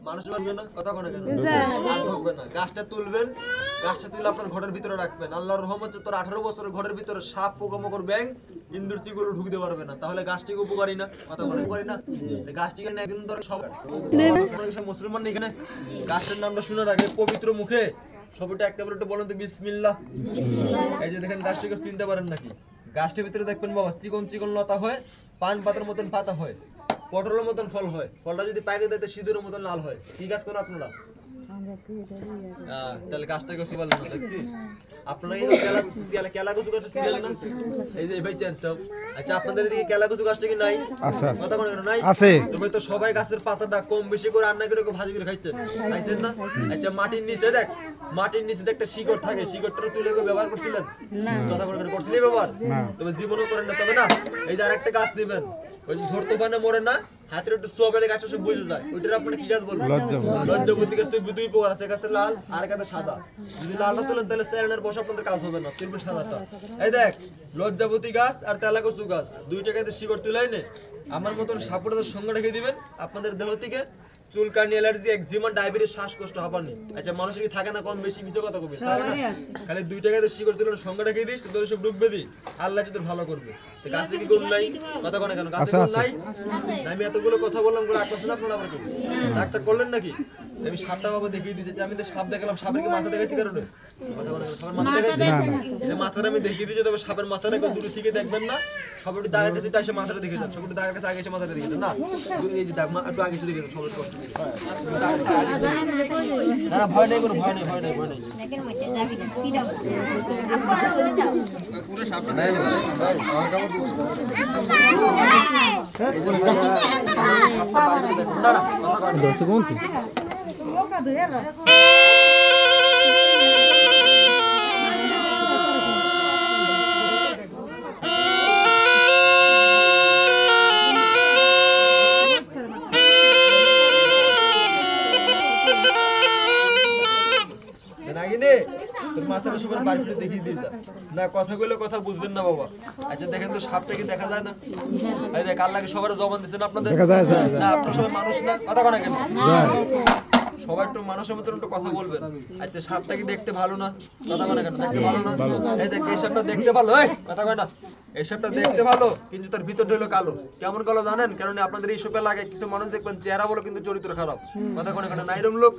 মানুষ লাগবে না, কথা কোনে কেন আর ঢুকবে না। গাছটা তুলবেন, গাছটা তুলে আপনার ঘরের ভিতরে রাখবেন। আল্লাহর রহমতে তোর 18 বছর ঘরের ভিতরে সাপ পোকামাকড় ব্যাং ইন্দুর চিগুলো ঢুকতে পারবে না। তাহলে গাছটিকে উপকারী না, কথা কোনে উপকারী না। গাছটিকে একদিন ধরে সবার মুসলমান এখানে গাছটার নামটা শুনে রাখে পবিত্র মুখে সবটা একেবারে একটু বলেন তো বিসমিল্লাহ। এই যে দেখেন গাছটিকে চিনতে পারেন নাকি? গাছটির ভিতরে দেখবেন বাবা চিকন চিকন লতা হয়, পান পাতার মতন পাতা হয়, পটলের মতন ফল হয়। ফলটা যদি পাকে দেয় সিঁদুরের মতন লাল হয়। কি গাছ করেন আপনারা? তাহলে গাছটাকে কি বলেন? দেখছি আপনারা এই কেলা কচু গাছটা চিনেন না? এই যে ভাই চেঞ্জ সব। আচ্ছা আপনাদের এদিকে কেলা কচু গাছটা কি নাই? আছে কথা বলেন নাই? আছে। তুমি তো সবাই গাছের পাতাটা কম বেশি করে রান্না করে ভাজি করে খাইছেন, খাইছেন না? আচ্ছা মাটির নিচে দেখ, মাটির নিচে একটা শিকড় থাকে, শিকড়টা তুলে ব্যবহার করছিলেন? কথা বলেন করছিলেন ব্যবহার? তবে জীবনও করেন না। তবে না এই যে আরেকটা গাছ দিবেন, ওই যে ধরতে পারে মরে না, হাতের একটু সোয়াবেলে গাছটা সব বুঝে যায়, ওইটার আপনি কি গাছ বলবেন? লজ্জাবতী গাছ। দুই প্রকার আছে, গাছের লাল আর গাছের সাদা। যদি লালটা তোলেন তাহলে স্যারেনের বসে আপনাদের কাজ হবে না, তুলবেন সাদাটা। এই দেখ লজ্জাবতী গাছ আর তেলাকচু গাছ দুইটা গাছে শিকড় তুলাই নে আমার মতন সাপোর্টের সঙ্গে রেখে দিবেন। আপনাদের দেহ থেকে চুলকানি, অ্যালার্জি, একজিমা, ডায়াবেটিস, শ্বাসকষ্ট হবানি। আচ্ছা মানুষের কি থাকে না কম বেশি? মিছে কথা কবি খালি 2 টাকাতে শিকড় তুলে সঙ্গে রেখে দিস, তোদের সব ডুববে দি, আল্লাহ তোদের ভালো করবে। তো গাছে কি গুণ নাই? কথা কোনে কেন? গাছে গুণ নাই? আমি এতগুলো কথা বললাম, করে আকর্ষণ আপনারা আবার কি ডাক্তার করলেন নাকি? আমি সাপটা বাবা দেখিয়ে দিয়েছি। আমি তো সাপ দেখলাম, সাপের কি মাথা দেখাচ্ছি কারণে? কথা বলে সাপের মাথা দেখাচ্ছি না, এই যে মাথাটা আমি দেখিয়ে দিয়েছি। তবে সাপের মাথাটা একটু দূর থেকে দেখবেন না, সব একটু দাগের কাছে এসে মাথাটা দেখে যান, সব একটু দাগের কাছে আগে এসে মাথাটা দেখে যান। না এই যে একটু আগে এসে দেখে যান, সবাই কষ্ট না, ভয় নেই কোনো, ভয় নেই, ভয় নেই, ভয় নেই। পুরো সাপটা নেই দর্শক কোনটি মাথাটা সবার বাড়ি ফিরে দেখিয়ে দিয়ে যা না, কথাগুলো কথা বুঝবেন না বাবা। আচ্ছা দেখেন তো সাপটা কি দেখা যায় না? এই দেখ আল্লাহকে সবার জবান দিচ্ছেন আপনাদের দেখা যায় না? আপনারা সবাই মানুষ না, কথা কোনে কেন? সবাই একটু মানুষের মতো একটু কথা বলবেন। আচ্ছা সাপটা কি দেখতে ভালো না? কথা কোনে কেন? দেখতে ভালো না? এই দেখ এই সাপটা দেখতে ভালো, এই কথা কয় না, এই সাপটা দেখতে ভালো কিন্তু তার ভিতরটা হলো কালো। কেমন কালো জানেন? কারণ আপনাদের এই সপে লাগে কিছু মানুষ দেখবেন চেহারা বলো কিন্তু চরিত্র খারাপ। কথা কোনে কেন? নাইরম লোক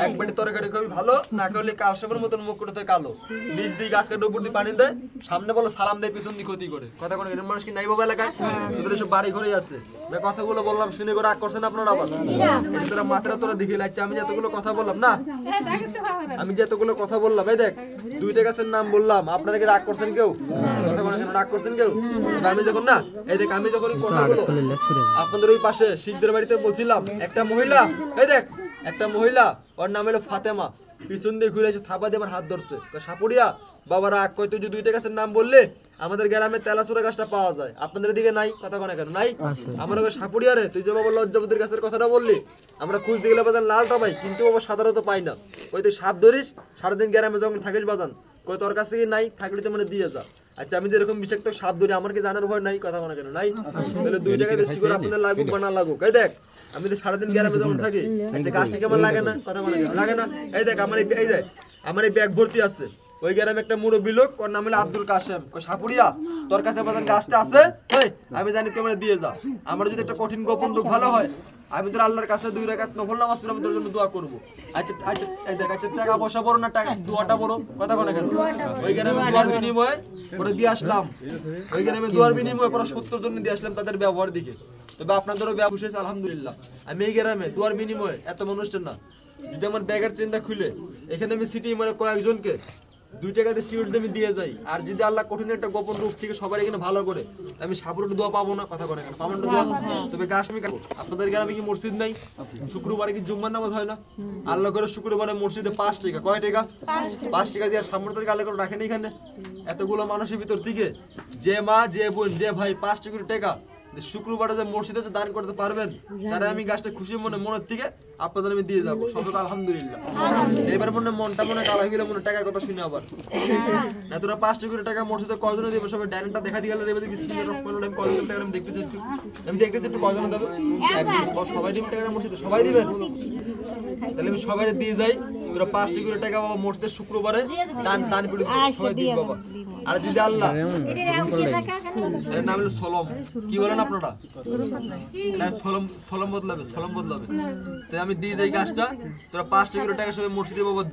একবারে তরকারি খুবই ভালো, না করলে কালসাপের মতন মুখ করতে কালো, নিচ দিয়ে গাছ কাটে উপর দিয়ে পানি দেয়, সামনে বলে সালাম দেয়, পিছন দিয়ে ক্ষতি করে। কথা কোনে কেন? মানুষ কি নাই বাবা এলাকায়? সেগুলো সব বাড়ি ঘরেই আছে। কথাগুলো বললাম শুনে করে রাগ করছেন আপনারা? আবার তোরা মাত্রা তোরা দেখে লাগছে আমি যতগুলো কথা বললাম না, আমি যতগুলো কথা বললাম, এই দেখ 2টা গাছের নাম বললাম, আপনারা কি রাগ করছেন কেউ? কথা বলেন কেন রাগ করছেন কেউ? আমি যখন না এই দেখ আমি যখন কথাগুলো আপনাদের ওই পাশে শিখদের বাড়িতে বলছিলাম, একটা মহিলা, এই দেখ একটা মহিলা, ওর নাম হলো ফাতেমা, পিছন দিয়ে ঘুরে এসে থাপা দিয়ে আমার হাত ধরছে। সাপুরিয়া বাবা রাগ কয়, তুই যে 2টা গাছের নাম বললে আমাদের গ্রামে তেলাচুরা গাছটা পাওয়া যায়, আপনাদের দিকে নাই? কথা কোনে কেন? নাই। আমার ওই সাপুরিয়া রে, তুই যে বাবা লজ্জাবতীর গাছের কথাটা বললি, আমরা খুঁজতে গেলে বাজান লালটা পাই, কিন্তু বাবা সাধারণত পাই না। ওই তুই সাপ ধরিস, সারাদিন গ্রামে যখন থাকিস বাজান, কই তোর কাছে কি নাই? থাকলে তো মানে দিয়ে যা। আচ্ছা আমি যেরকম বিষাক্ত সাপ ধরি, আমার কি জানার ভয় নাই? কথা কোনে কেন? নাই। তাহলে 2 টাকায় বেশি করে আপনাদের লাগুক বা না লাগুক, এই দেখ আমি তো সারাদিন গ্রামে যখন থাকি, আচ্ছা গাছটা কেমন লাগে না? কথা কোনে কেন? লাগে না? এই দেখ আমার এই দেখ আমার এই ব্যাগ ভর্তি আছে। ওই গ্রামে একটা মুরব্বী লোক, ওর নাম হলো আব্দুল কাশেম। ওই সাপুরিয়া তোর কাছে বাজান গাছটা আছে, এই আমি জানি তুই মানে দিয়ে যা। আমার যদি একটা কঠিন গোপন রোগ ভালো হয়, আমি তোর আল্লাহর কাছে 2 রাকাত নফল নামাজ পড়ে আমি তোর জন্য দোয়া করব। আচ্ছা আচ্ছা এই দেখ, আচ্ছা টাকা পয়সা বড় না, টাকা দোয়াটা বড়? কথা কোনে কেন? ওই গ্রামে দোয়ার বিনিময়ে করে দিয়ে আসলাম, ওই গ্রামে দোয়ার বিনিময়ে পুরো 70 জন দিয়ে আসলাম তাদের ব্যবহার দিকে। তবে আপনাদেরও ব্যবহার হয়েছে আলহামদুলিল্লাহ। আমি এই গ্রামে দোয়ার বিনিময়ে এত মানুষের না, যদি আমার ব্যাগের চেনটা খুলে এখানে আমি সিটি মানে কয়েকজনকে 2 টাকাতে শিওর আমি দিয়ে যাই, আর যদি আল্লাহ কঠিন একটা গোপন রূপ থেকে সবার এখানে ভালো করে, আমি সাপুরের দোয়া পাবো না? কথা কোনে কেন? পাবো না দোয়া? তবে গাছ আমি খাবো। আপনাদের গ্রামে কি মসজিদ নাই? শুক্রবারে কি জুম্মার নামাজ হয় না? আল্লাহ করে শুক্রবারে মসজিদে 5 টাকা, কয় টাকা? 5 টাকা দিয়ে সামনে তোর আল্লাহ করে রাখেন এখানে। এতগুলো মানুষের ভিতর থেকে যে মা, যে বোন, যে ভাই 5 টাকা যে শুক্রবারে যে মসজিদে যে দান করতে পারবেন তারা আমি গাছটা খুশি মনের থেকে আপনাদের আমি দিয়ে যাবো। সবাইকে আলহামদুলিল্লাহ। এবার মনটা কালো হয়ে গেলে টাকার কথা শুনে আবার না তোরা 5 কোটি টাকা মসজিদে কয়জনে দেবে? সবাই ডাইরেক্টটা দেখা দিয়ে গেলে এবারে বিসমিল্লাহির রহমানির রহিম কয়জন টাকা আমি দেখতেছি একটু কয়জনে দেবে? সবাই দিবেন টাকা মসজিদে? সবাই দিবেন? তাহলে আমি সবাই দিয়ে যাই, তোরা 5 কোটি টাকা বাবা মসজিদের শুক্রবারে দান করে সবাই দিন বাবা। আর যদি আল্লাহ এর নাম হলো সলম, কি বলেন আপনারা? সলম বদলাবে। তাই আমি দিয়ে যাই গাছটা, তোরা 5 কোটি টাকা সবাই মসজিদে বাবা